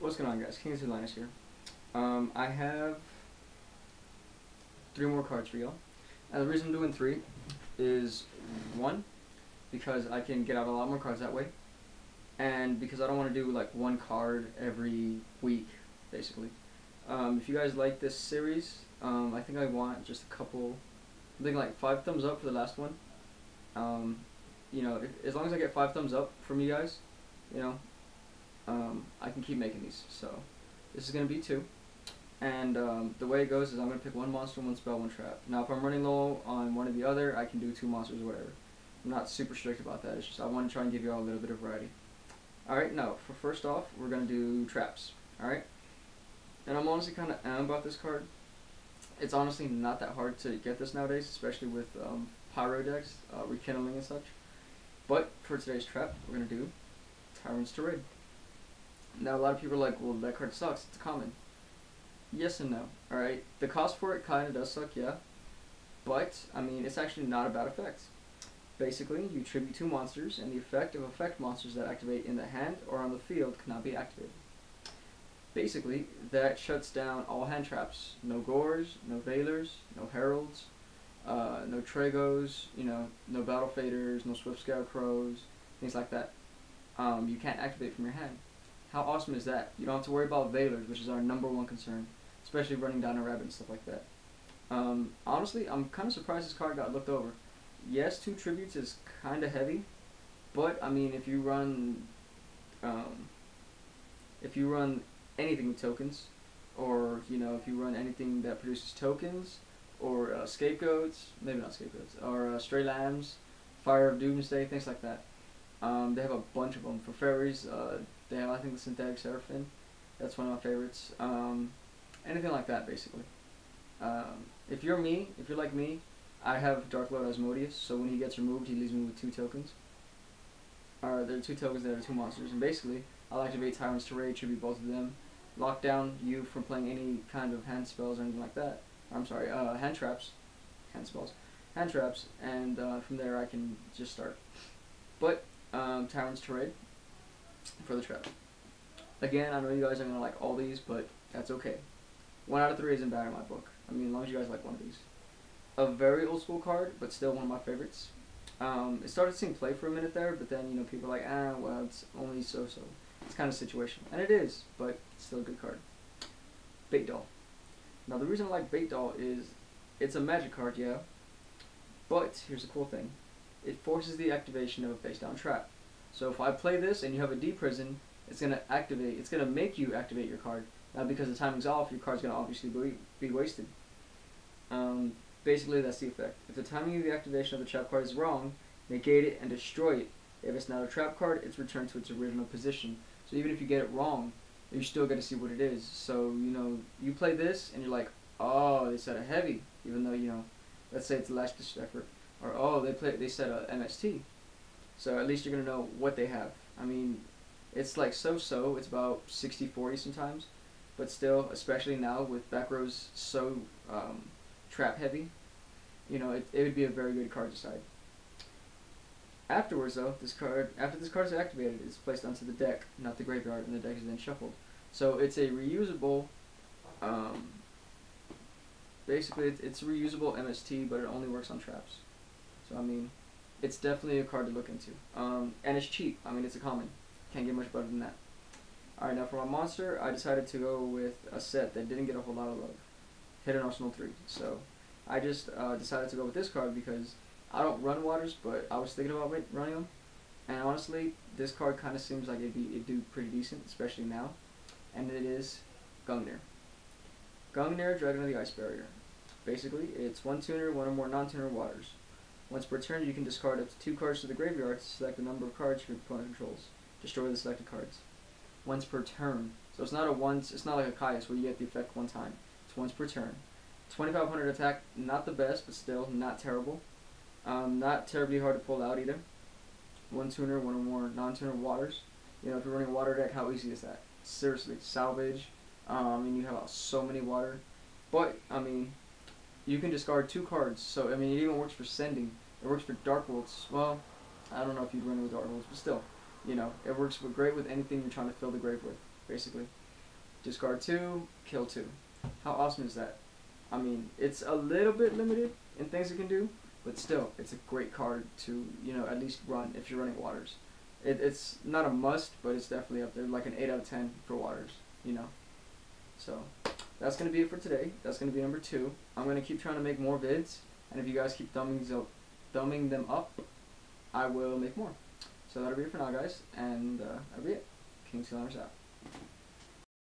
What's going on, guys? King's Linus here. I have 3 more cards for y'all. And the reason I'm doing 3 is, 1, because I can get out a lot more cards that way, and because I don't want to do like 1 card every week, basically. If you guys like this series, I think I want just a couple, I think like 5 thumbs up for the last one. As long as I get 5 thumbs up from you guys, I can keep making these. So this is going to be 2. And the way it goes is I'm going to pick 1 monster, 1 spell, 1 trap. Now if I'm running low on one or the other, I can do 2 monsters or whatever. I'm not super strict about that. It's just I want to try and give you all a little bit of variety. Alright, now for first off, we're going to do traps. Alright? And I'm honestly kind of about this card. It's honestly not that hard to get this nowadays, especially with pyro decks, rekindling and such. But for today's trap, we're going to do Tyrants Tirade. Now a lot of people are like, well, that card sucks, it's common. Yes and no. Alright, the cost for it kind of does suck, yeah. But, I mean, it's actually not a bad effect. Basically, you tribute 2 monsters, and the effect of effect monsters that activate in the hand or on the field cannot be activated. Basically, that shuts down all hand traps. No Gores, no Veilers, no Heralds, no Tregos, no Battle Faders, no Swift Scarecrows, things like that. You can't activate from your hand. How awesome is that? You don't have to worry about Veilers, which is our #1 concern, especially running down a rabbit and stuff like that. Honestly, I'm kind of surprised this card got looked over. Yes, 2 tributes is kind of heavy, but I mean, if you run anything with tokens, or if you run anything that produces tokens, or scapegoats, maybe not scapegoats, or stray lambs, Fire of Doomsday, things like that. They have a bunch of them. For fairies, they have, I think, the Synthetic Seraphim. That's one of my favorites. Anything like that, basically. If you're like me, I have Dark Lord Asmodeus, so when he gets removed, he leaves me with 2 tokens. There are 2 tokens that are 2 monsters, and basically, I'll activate Tyrants Tirade, tribute both of them, lock down you from playing any kind of hand spells or anything like that. I'm sorry, hand traps. Hand spells. Hand traps, and from there I can just start. But, Tyrants Tirade for the trap. Again, I know you guys are going to like all these, but that's okay. 1 out of 3 isn't bad in my book. I mean, as long as you guys like one of these. A very old school card, but still one of my favorites. It started seeing play for a minute there, but then, people are like, well, it's only so-so. It's kind of situational. And it is, but it's still a good card. Bait Doll. Now, the reason I like Bait Doll is it's a magic card, yeah, but here's the cool thing. It forces the activation of a face-down trap. So if I play this and you have a D-Prison, it's going to make you activate your card. Now, because the timing's off, your card's going to obviously be wasted. Basically, that's the effect. If the timing of the activation of the trap card is wrong, negate it and destroy it. If it's not a trap card, it's returned to its original position. So even if you get it wrong, you still get to see what it is. So, you play this and you're like, oh, they said a heavy, even though, let's say it's a last ditch effort. Or, oh, they said a MST. So at least you're going to know what they have. I mean, it's like so-so. It's about 60-40 sometimes. But still, especially now with back rows so trap heavy, it would be a very good card to side. Afterwards, though, after this card is activated, it's placed onto the deck, not the graveyard, and the deck is then shuffled. So it's a reusable, basically it's a reusable MST, but it only works on traps. So I mean, it's definitely a card to look into. And it's cheap. I mean, it's a common. Can't get much better than that. Alright, now for my monster, I decided to go with a set that didn't get a whole lot of love. Hidden Arsenal 3. So I just decided to go with this card because I don't run waters, but I was thinking about running them. And honestly, this card kind of seems like it'd do pretty decent, especially now. And it is Gungnir. Gungnir, Dragon of the Ice Barrier. Basically, it's 1 tuner, 1 or more non-tuner waters. Once per turn, you can discard up to 2 cards to the graveyard to select the number of cards your opponent controls. Destroy the selected cards. Once per turn. So it's not like a Caius where you get the effect 1 time. It's once per turn. 2500 attack, not the best, but still not terrible. Not terribly hard to pull out either. 1 tuner, 1 or more non-tuner waters. If you're running a water deck, how easy is that? Seriously, salvage. And you have so many water. But, I mean, you can discard 2 cards. So, I mean, it even works for sending. It works for Dark Worlds. Well, I don't know if you'd run it with Dark Worlds, but still. It works great with anything you're trying to fill the grave with, basically. discard 2, kill 2. How awesome is that? I mean, it's a little bit limited in things it can do, but still, it's a great card to, you know, at least run if you're running waters. It's not a must, but it's definitely up there, like an 8 out of 10 for waters, you know. So, that's going to be it for today. That's going to be number 2. I'm going to keep trying to make more vids, and if you guys keep thumbing them up, I will make more. So that'll be it for now, guys, and that'll be it. King Slammers out.